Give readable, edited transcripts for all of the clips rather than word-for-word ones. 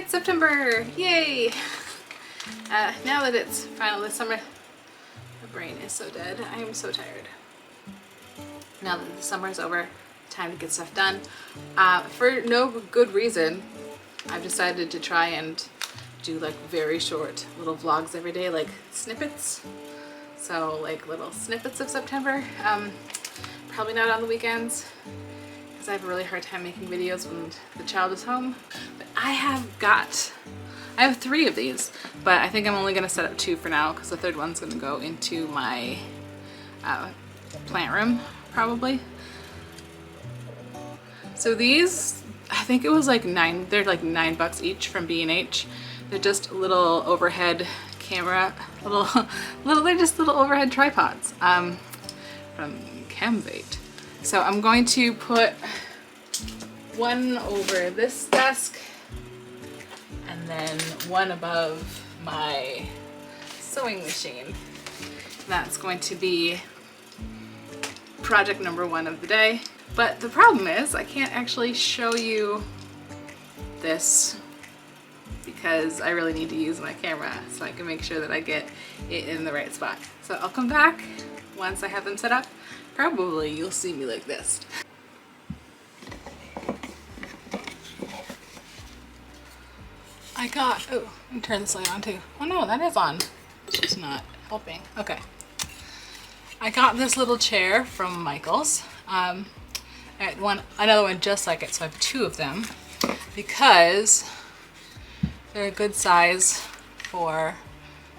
It's September! Yay! Now that it's finally summer, my brain is so dead. I am so tired. Now that the summer is over, time to get stuff done. For no good reason, I've decided to try and do like very short little vlogs every day, like snippets. So like little snippets of September. Probably not on the weekends, because I have a really hard time making videos when the child is home. But I have 3 of these, but I think I'm only gonna set up 2 for now, because the third one's gonna go into my plant room, probably. So these, I think it was like they're like $9 each from B&H. They're just little overhead camera, they're just little overhead tripods from Camvate. So I'm going to put one over this desk and then one above my sewing machine. That's going to be project number 1 of the day. But the problem is I can't actually show you this because I really need to use my camera so I can make sure that I get it in the right spot. So I'll come back once I have them set up. Probably you'll see me like this. Oh, let me turn this light on too. Oh no, that is on. It's just not helping. Okay. I got this little chair from Michael's. Another one just like it, so I have 2 of them because they're a good size for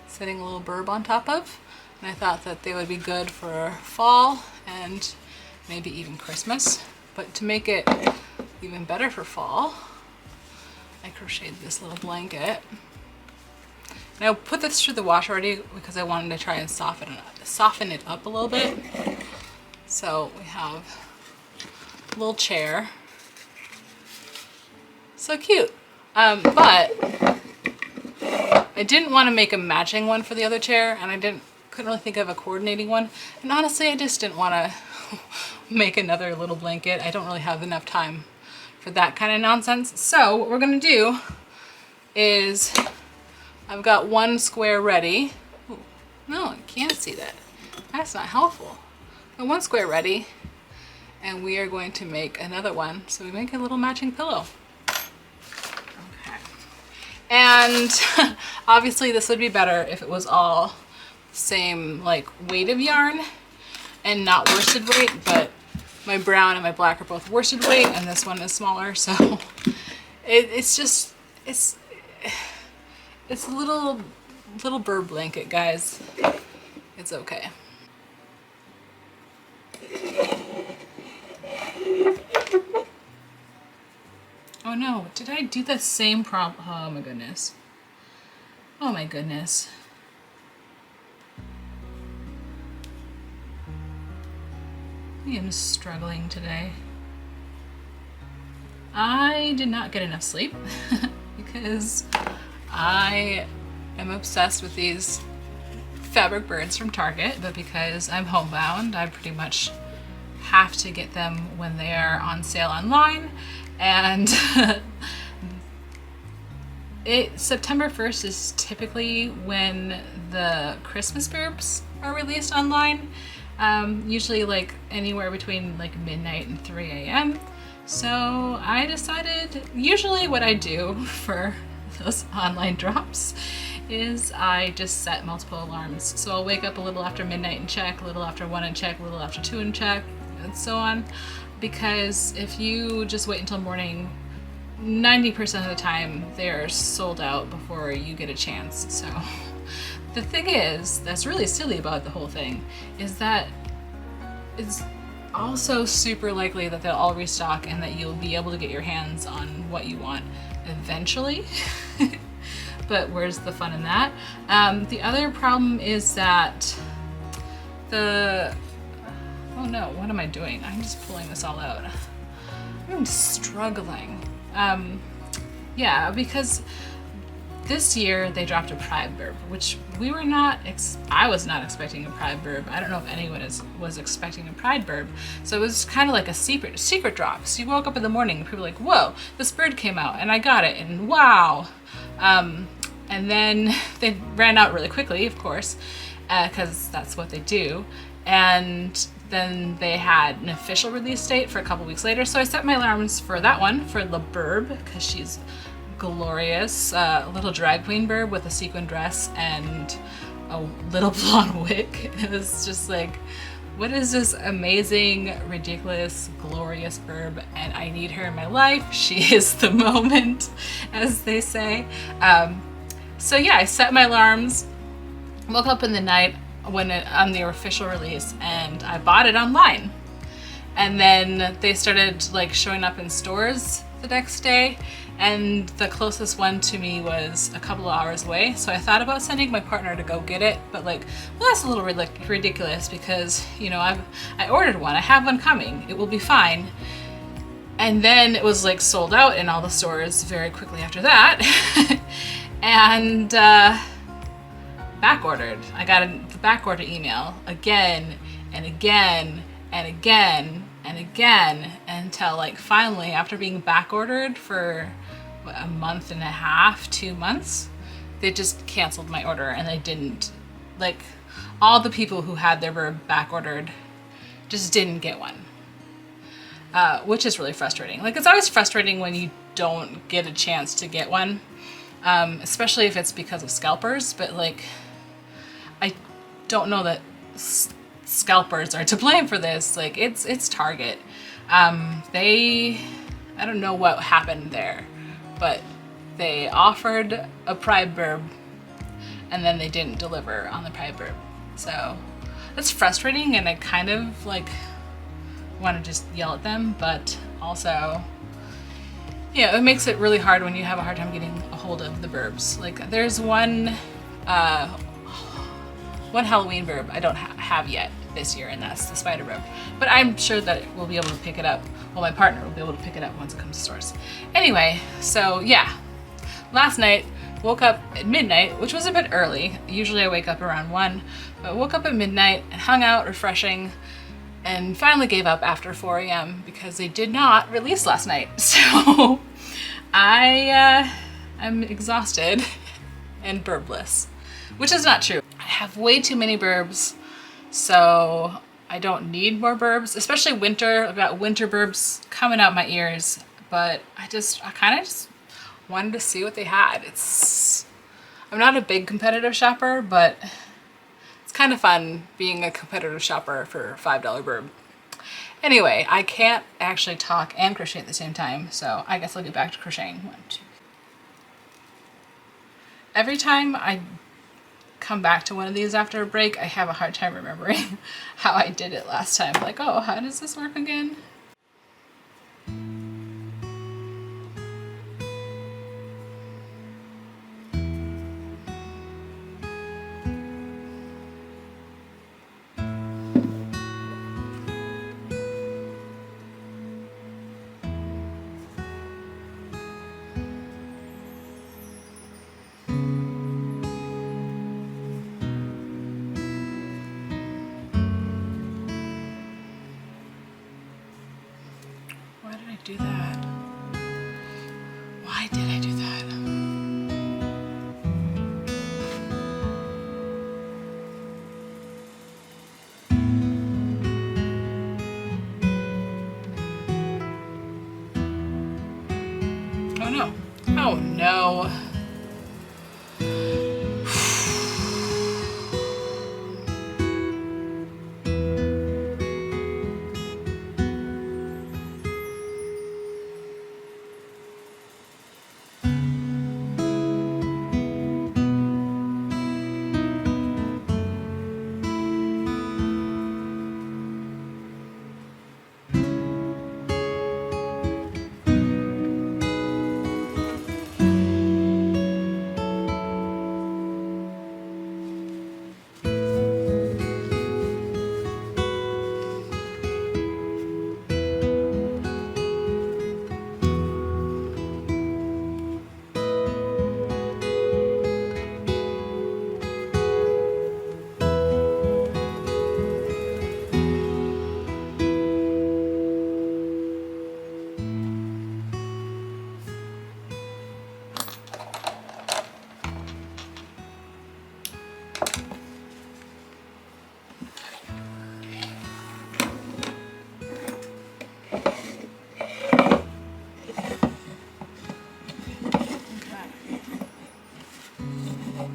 sitting a little burb on top of. And I thought that they would be good for fall and maybe even Christmas. But to make it even better for fall, I crocheted this little blanket. And I put this through the wash already because I wanted to try and soften it up a little bit. So we have a little chair. So cute. But I didn't want to make a matching one for the other chair, and couldn't really think of a coordinating one. And honestly, I just didn't want to make another little blanket. I don't really have enough time for that kind of nonsense. So what we're gonna do is, I've got 1 square ready. Ooh, no, I can't see that. That's not helpful. Got 1 square ready, and we are going to make another one. So we make a little matching pillow. Okay. And obviously this would be better if it was all same like weight of yarn and not worsted weight, but my brown and my black are both worsted weight and this one is smaller, so it's a little bird blanket, guys. It's okay. Oh no, did I do the same problem? Oh my goodness. Oh my goodness. I am struggling today. I did not get enough sleep because I am obsessed with these fabric birds from Target, but because I'm homebound, I pretty much have to get them when they are on sale online. And September 1st is typically when the Christmas birbs are released online. Usually like anywhere between like midnight and 3 a.m. So I decided, usually what I do for those online drops is I just set multiple alarms. So I'll wake up a little after midnight and check, a little after 1 and check, a little after 2 and check, and so on. Because if you just wait until morning, 90% of the time they're sold out before you get a chance. So the thing is, that's really silly about the whole thing, is that it's also super likely that they'll all restock and that you'll be able to get your hands on what you want eventually. But where's the fun in that? The other problem is that oh no, what am I doing? I'm just pulling this all out. I'm struggling. Yeah, because this year they dropped a Pride burb, which I was not expecting a Pride burb. I don't know if anyone was expecting a Pride burb. So it was kind of like a secret drop. So you woke up in the morning and people were like, whoa, this bird came out and I got it, and wow, And then they ran out really quickly, of course, because that's what they do. And then they had an official release date for a couple weeks later. So I set my alarms for that one, for La Burb, because she's glorious. Little drag queen burb with a sequin dress and a little blonde wig. It was just like, what is this amazing, ridiculous, glorious burb? And I need her in my life. She is the moment, as they say. So yeah, I set my alarms, woke up in the night on the official release, and I bought it online. And then they started like showing up in stores the next day, and the closest one to me was a couple of hours away. So I thought about sending my partner to go get it, but like, well, that's a little ridiculous because, you know, I ordered one, I have one coming, it will be fine. And then it was like sold out in all the stores very quickly after that. And back ordered. I got the back order email again and again and again and again until like finally, after being back ordered for a month and a half, 2 months, they just canceled my order. And they didn't, like, all the people who had their burb back ordered just didn't get one, which is really frustrating. Like, it's always frustrating when you don't get a chance to get one, especially if it's because of scalpers. But like, I don't know that scalpers are to blame for this. Like, it's Target. I don't know what happened there, but they offered a pride burb and then they didn't deliver on the pride burb. So that's frustrating, and I kind of like want to just yell at them, but also, yeah, it makes it really hard when you have a hard time getting a hold of the burbs. Like, there's one Halloween burb I don't have yet this year, and that's the spider burb. But I'm sure that we'll be able to pick it up. Well, my partner will be able to pick it up once it comes to stores. Anyway, so yeah, last night woke up at midnight, which was a bit early. Usually I wake up around 1, but woke up at midnight and hung out refreshing, and finally gave up after 4 a.m. because they did not release last night. So I'm exhausted and burbless, which is not true. I have way too many burbs, so I don't need more burbs, especially winter. I've got winter burbs coming out my ears, but I kind of just wanted to see what they had. I'm not a big competitive shopper, but it's kind of fun being a competitive shopper for a $5 burb. Anyway, I can't actually talk and crochet at the same time, so I guess I'll get back to crocheting. 1, 2. Every time I come back to one of these after a break, I have a hard time remembering how I did it last time. Like, oh, how does this work again? Do that? Why did I do that? Oh no. Oh no.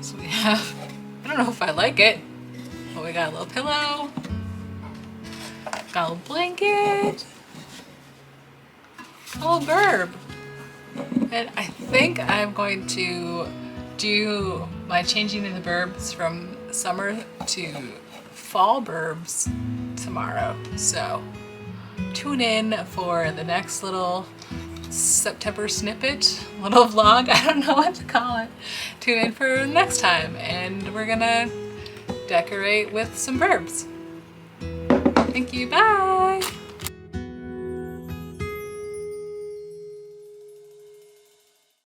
So we have, I don't know if I like it, but we got a little pillow, got a little blanket, a little burb. And I think I'm going to do my changing in the burbs from summer to fall burbs tomorrow. So tune in for the next little September snippet, little vlog, I don't know what to call it. Tune in for next time and we're gonna decorate with some burbs. Thank you, bye!